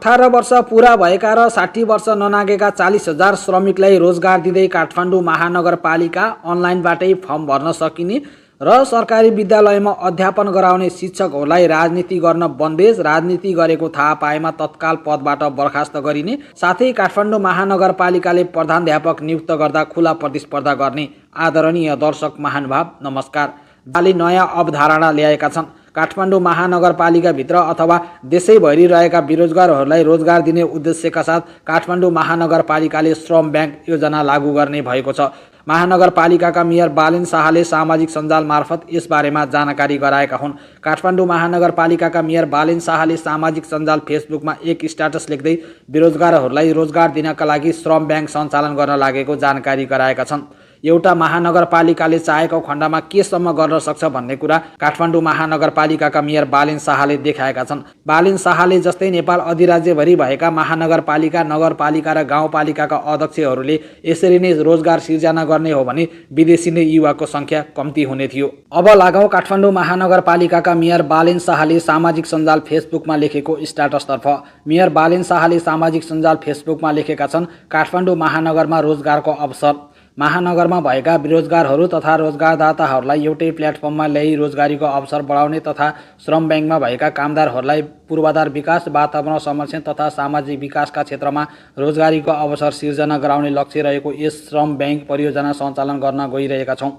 18 वर्ष पूरा भएका र 60 वर्ष ननागेका 40,000 श्रमिकलाई रोजगार दिँदै काठमाडौँ महानगरपालिका अनलाइनबाटै फर्म भर्न सकिने र सरकारी विद्यालयमा अध्यापन गराउने शिक्षकहरूलाई राजनीति गर्न बन्देज, राजनीति गरेको थाहा पाएमा तत्काल पदबाट बर्खास्त गरिने, साथै काठमाडौँ महानगरपालिकाले प्रधानाध्यापक नियुक्त गर्दा खुला प्रतिस्पर्धा गर्ने। आदरणीय दर्शक महानुभाव, नमस्कार। बाली नयाँ अवधारणा ल्याएका छन्। काठमाडौँ महानगरपालिकाभित्र अथवा देशैभरि रहेका बेरोजगारहरूलाई रोजगार दिने उद्देश्यका साथ काठमाडौँ महानगरपालिकाले श्रम ब्याङ्क योजना लागू गर्ने भएको छ। महानगरपालिकाका मेयर बालेन शाहले सामाजिक सञ्जाल मार्फत यस बारेमा जानकारी गराएका हुन्। काठमाडौँ महानगरपालिकाका मेयर बालेन शाहले सामाजिक सञ्जाल फेसबुकमा एक स्ट्याटस लेख्दै बेरोजगारहरूलाई रोजगार दिनका लागि श्रम ब्याङ्क सञ्चालन गर्न लागेको जानकारी गराएका छन्। एउटा महानगरपालिकाले चाहेको खण्डमा केसम्म गर्न सक्छ भन्ने कुरा काठमाडौँ महानगरपालिकाका मेयर बालेन शाहले देखाएका छन्। बालेन शाहले जस्तै नेपाल अधिराज्यभरि भएका महानगरपालिका, नगरपालिका र गाउँपालिकाका अध्यक्षहरूले यसरी नै रोजगार सिर्जना गर्ने हो भने विदेशी नै युवाको सङ्ख्या कम्ती हुने थियो। अब लागौँ काठमाडौँ महानगरपालिकाका मेयर बालेन शाहले सामाजिक सञ्जाल फेसबुकमा लेखेको स्ट्याटसतर्फ। मेयर बालेन शाहले सामाजिक सञ्जाल फेसबुकमा लेखेका छन्, काठमाडौँ महानगरमा रोजगारको अवसर। महानगरमा भएका बेरोजगारहरू तथा रोजगारदाताहरूलाई एउटै प्लेटफर्ममा ल्याई रोजगारीको अवसर बढाउने तथा श्रम ब्याङ्कमा भएका कामदारहरूलाई पूर्वाधार विकास, वातावरण संरक्षण तथा सामाजिक विकासका क्षेत्रमा रोजगारीको अवसर सिर्जना गराउने लक्ष्य रहेको यस श्रम ब्याङ्क परियोजना सञ्चालन गर्न गइरहेका छौँ।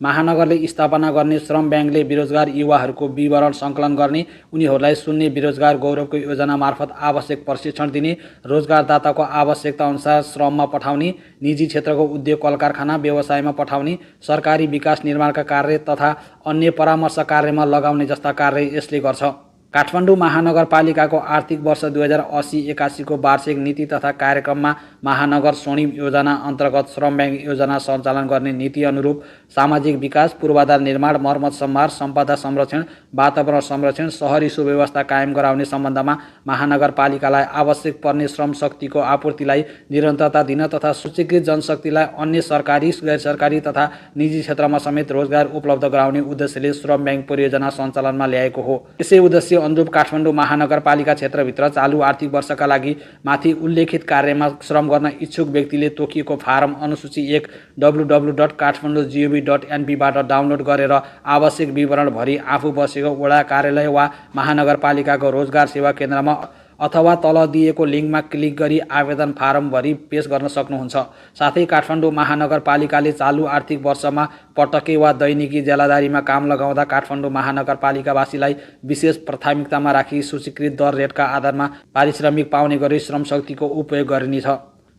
महानगरले स्थापना गर्ने श्रम ब्याङ्कले बेरोजगार युवाहरूको विवरण सङ्कलन गर्ने, उनीहरूलाई शून्य बेरोजगार गौरवको योजना मार्फत आवश्यक प्रशिक्षण दिने, रोजगारदाताको आवश्यकता अनुसार श्रममा पठाउने, निजी क्षेत्रको उद्योग कल कारखाना व्यवसायमा पठाउने, सरकारी विकास निर्माणका कार्य तथा अन्य परामर्श कार्यमा लगाउने जस्ता कार्य यसले गर्छ। काठमाडौँ महानगरपालिकाको आर्थिक वर्ष 2080-81 को वार्षिक नीति तथा कार्यक्रममा महानगर स्वर्णिम योजना अन्तर्गत श्रम ब्याङ्क योजना सञ्चालन गर्ने नीति अनुरूप सामाजिक विकास, पूर्वाधार निर्माण, मर्मत सम्हार, सम्पदा संरक्षण, वातावरण संरक्षण, शहरी सुव्यवस्था कायम गराउने सम्बन्धमा महानगरपालिकालाई आवश्यक पर्ने श्रम शक्तिको आपूर्तिलाई निरन्तरता दिन तथा सूचीकृत जनशक्तिलाई अन्य सरकारी, गैर सरकारी तथा निजी क्षेत्रमा समेत रोजगार उपलब्ध गराउने उद्देश्यले श्रम ब्याङ्क परियोजना सञ्चालनमा ल्याएको हो। यसै उद्देश्य अनुरूप काठमाडौँ महानगरपालिका क्षेत्रभित्र चालु आर्थिक वर्षका लागि माथि उल्लेखित कार्यमा श्रम गर्न इच्छुक व्यक्तिले तोकिएको फारम अनुसूची 1 www.kathmandu.gov.np बाट डाउनलोड गरेर आवश्यक विवरण भरी आफू बसेको वडा कार्यालय वा महानगरपालिकाको रोजगार सेवा केन्द्रमा अथवा तल दिएको लिङ्कमा क्लिक गरी आवेदन फारम भरी पेश गर्न सक्नुहुन्छ। साथै काठमाडौँ महानगरपालिकाले चालु आर्थिक वर्षमा पटके वा दैनिकी जेलादारीमा काम लगाउँदा काठमाडौँ महानगरपालिकावासीलाई विशेष प्राथमिकतामा राखी सूचीकृत दर रेटका आधारमा पारिश्रमिक पाउने गरी श्रमशक्तिको उपयोग गरिनेछ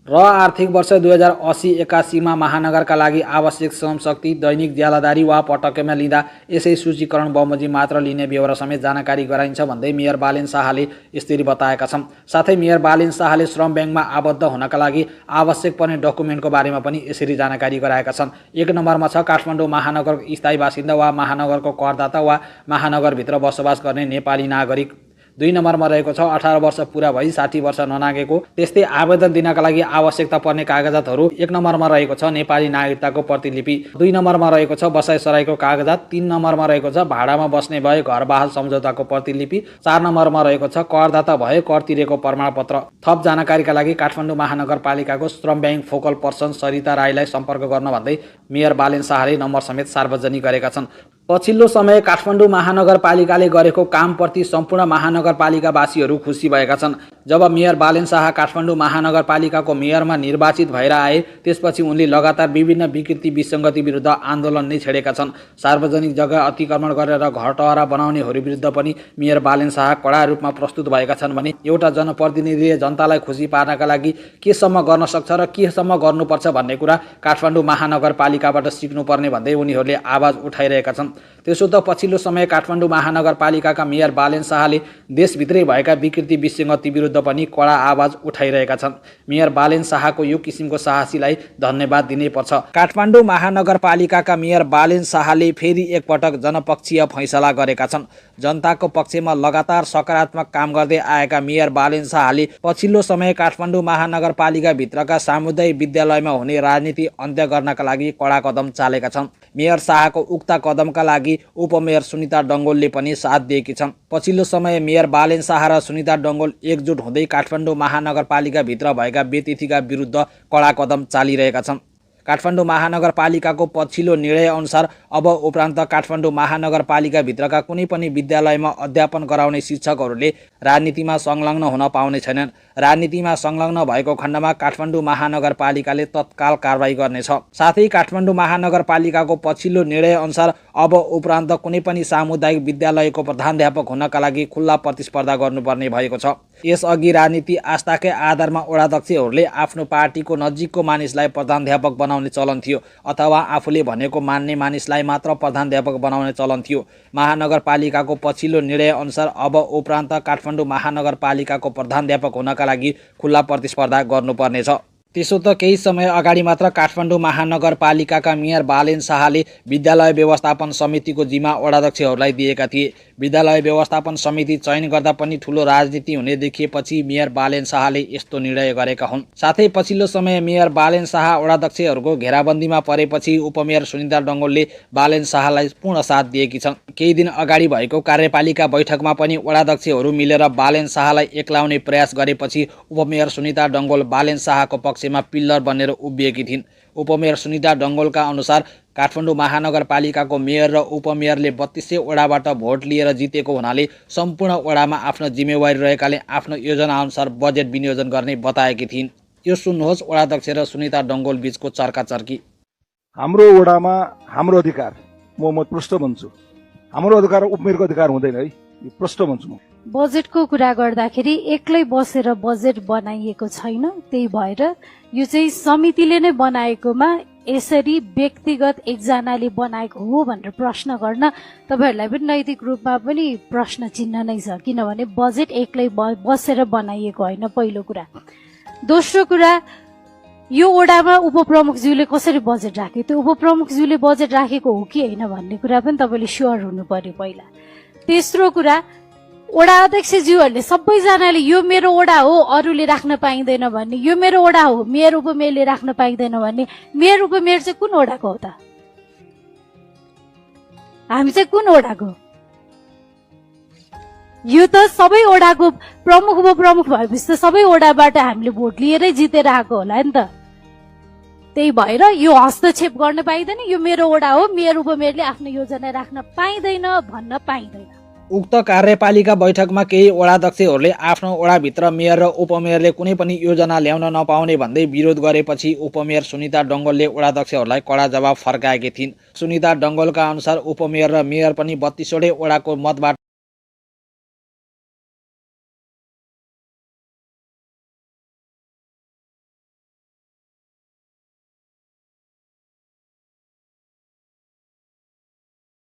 र आर्थिक वर्ष 2080-81 मा महानगरका लागि आवश्यक श्रमशक्ति दैनिक ज्यालादारी वा पटकेमा लिँदा यसै सूचीकरण बमोजिम मात्र लिने बेहोरा समेत जानकारी गराइन्छ भन्दै मेयर बालेन शाहले यसरी बताएका छन्। साथै मेयर बालेन शाहले श्रम ब्याङ्कमा आबद्ध हुनका लागि आवश्यक पर्ने डकुमेन्टको बारेमा पनि यसरी जानकारी गराएका छन्। 1 नम्बरमा छ काठमाडौँ महानगरको स्थायी बासिन्दा वा महानगरको करदाता वा महानगरभित्र बसोबास गर्ने नेपाली नागरिक। 2 नम्बरमा रहेको छ 18 वर्ष पूरा भई 60 वर्ष ननागेको। त्यस्तै आवेदन दिनका लागि आवश्यकता पर्ने कागजातहरू 1 नम्बरमा रहेको छ नेपाली नागरिकताको प्रतिलिपि, 2 नम्बरमा रहेको छ बसाइसराईको कागजात, 3 नम्बरमा रहेको छ भाडामा बस्ने भए घर बहाल सम्झौताको प्रतिलिपि, 4 नम्बरमा रहेको छ करदाता भए कर तिरेको प्रमाणपत्र। थप जानकारीका लागि काठमाडौँ महानगरपालिकाको श्रम ब्याङ्क फोकल पर्सन सरिता राईलाई सम्पर्क गर्न भन्दै मेयर बालेन शाहले नम्बर समेत सार्वजनिक गरेका छन्। पछिल्लो समय काठमाडौँ महानगरपालिकाले गरेको कामप्रति सम्पूर्ण महानगरपालिकावासीहरू खुसी भएका छन्। जब मेयर बालेन शाह काठमाडौँ महानगरपालिकाको मेयरमा निर्वाचित भएर आए त्यसपछि उनले लगातार विभिन्न विकृति विसङ्गति विरुद्ध आन्दोलन नै छेडेका छन्। सार्वजनिक जग्गा अतिक्रमण गरेर घरटहरा बनाउनेहरू विरुद्ध पनि मेयर बालेन शाह कडा रूपमा प्रस्तुत भएका छन् भने एउटा जनप्रतिनिधिले जनतालाई खुसी पार्नका लागि केसम्म गर्न सक्छ र केसम्म गर्नुपर्छ भन्ने कुरा काठमाडौँ महानगरपालिकाबाट सिक्नुपर्ने भन्दै उनीहरूले आवाज उठाइरहेका छन्। त्यसो त पछिल्लो समय काठमाडौँ महानगरपालिकाका मेयर बालेन शाहले देशभित्रै भएका विकृति विसङ्गति विरुद्ध पनि कडा आवाज उठाइरहेका छन्। मेयर बालेन शाहको यो किसिमको साहसीलाई धन्यवाद दिनैपर्छ। काठमाडौँ महानगरपालिकाका मेयर बालेन शाहले फेरि एकपटक जनपक्षीय फैसला गरेका छन्। जनताको पक्षमा लगातार सकारात्मक काम गर्दै आएका मेयर बालेन शाहले पछिल्लो समय काठमाडौँ महानगरपालिका भित्रका सामुदायिक विद्यालयमा हुने राजनीति अन्त्य गर्नका लागि कडा कदम चालेका छन्। मेयर शाहको उक्त कदमका लागि उपमेयर सुनिता डङ्गोलले पनि साथ दिएकी छन्। पछिल्लो समय मेयर बालेन शाह र सुनिता डङ्गोल एकजुट हुँदै काठमाडौँ महानगरपालिकाभित्र भएका व्यतिथिका विरुद्ध कडा कदम चालिरहेका छन्। काठमाडौँ महानगरपालिकाको पछिल्लो निर्णय अनुसार अब उपरान्त काठमाडौँ महानगरपालिकाभित्रका कुनै पनि विद्यालयमा अध्यापन गराउने शिक्षकहरूले राजनीतिमा संलग्न हुन पाउने छैनन्। राजनीतिमा संलग्न भएको खण्डमा काठमाडौँ महानगरपालिकाले तत्काल कारबाही गर्नेछ। साथै काठमाडौँ महानगरपालिकाको पछिल्लो निर्णय अनुसार अब उपरान्त कुनै पनि सामुदायिक विद्यालयको प्रधानाध्यापक हुनका लागि खुल्ला प्रतिस्पर्धा गर्नुपर्ने भएको छ। यसअघि राजनीति आस्थाकै आधारमा वडाध्यक्षहरूले आफ्नो पार्टीको नजिकको मानिसलाई प्रधानाध्यापक बनाउने चलन थियो अथवा आफूले भनेको मान्ने मानिसलाई मात्र प्रधानाध्यापक बनाउने चलन थियो। महानगरपालिकाको पछिल्लो निर्णय अनुसार अब उपरान्त काठमाडौँ महानगरपालिकाको प्रधानाध्यापक हुनका लागि खुल्ला प्रतिस्पर्धा गर्नुपर्नेछ। त्यसो त केही समय अगाडि मात्र काठमाडौँ महानगरपालिकाका मेयर बालेन शाहले विद्यालय व्यवस्थापन समितिको जिम्मा वडाध्यक्षहरूलाई दिएका थिए। विद्यालय व्यवस्थापन समिति चयन गर्दा पनि ठूलो राजनीति हुने देखिएपछि मेयर बालेन शाहले यस्तो निर्णय गरेका हुन्। साथै पछिल्लो समय मेयर बालेन शाह वडाध्यक्षहरूको घेराबन्दीमा परेपछि उपमेयर सुनिता डङ्गोलले बालेन शाहलाई पूर्ण साथ दिएकी छन्। केही दिन अगाडि भएको कार्यपालिका बैठकमा पनि वडाध्यक्षहरू मिलेर बालेन शाहलाई एक्लाउने प्रयास गरेपछि उपमेयर सुनिता डङ्गोल बालेन शाहको पक्षमा पिल्लर बनेर उभिएकी थिइन्। उपमेयर सुनिता डङ्गोलका अनुसार काठमाडौँ महानगरपालिकाको मेयर र उपमेयरले 3200 वडाबाट भोट लिएर जितेको हुनाले सम्पूर्ण वडामा आफ्नो जिम्मेवारी रहेकाले आफ्नो योजनाअनुसार बजेट विनियोजन गर्ने बताएकी थिइन्। यो सुन्नुहोस् वडाध्यक्ष र सुनिता डङ्गोल बीचको चर्काचर्की। हाम्रो वडामा हाम्रो अधिकार म प्रष्ट भन्छु। हाम्रो अधिकार उपमेयरको अधिकार हुँदैन है, यो प्रष्ट भन्छु म। बजेटको कुरा गर्दाखेरि एक्लै बसेर बजेट बनाइएको छैन, त्यही भएर यो चाहिँ समितिले नै बनाएकोमा यसरी व्यक्तिगत एकजनाले बनाएको हो भनेर प्रश्न गर्न तपाईहरुलाई पनि नैतिक रूपमा पनि प्रश्न चिन्ह नै छ। किनभने बजेट एक्लै बसेर बनाइएको होइन, पहिलो कुरा। दोस्रो कुरा, यो वडामा उपप्रमुखज्यूले कसरी बजेट राखे, त्यो उपप्रमुखज्यूले बजेट राखेको हो कि होइन भन्ने कुरा पनि तपाईले स्योर हुनु पर्यो पहिला। तेस्रो कुरा, वडा अध्यक्षज्यूहरूले सबैजनाले यो मेरो वडा हो अरूले राख्न पाइँदैन भन्ने, यो मेरो वडा हो मेयर उपमेयरले राख्न पाइँदैन भन्ने, मेयर उपमेयर चाहिँ कुन वडाको हो त? हामी चाहिँ कुन वडाको? यो त सबै वडाको प्रमुख उपप्रमुख भएपछि त सबै वडाबाट हामीले भोट लिएरै जितेर आएको होला नि त। त्यही भएर यो हस्तक्षेप गर्न पाइँदैन, यो मेरो वडा हो मेयर उपमेयरले आफ्नो योजना राख्न पाइँदैन भन्न पाइँदैन। उक्त कार्यपालिका बैठकमा केही वडाध्यक्षहरूले आफ्नो वडाभित्र मेयर र उपमेयरले कुनै पनि योजना ल्याउन नपाउने भन्दै विरोध गरेपछि उपमेयर सुनिता डङ्गोलले वडाध्यक्षहरूलाई कडा जवाब फर्काएकी थिइन्। सुनिता डङ्गोलका अनुसार उपमेयर र मेयर पनि 32वटै वडाको मतबाट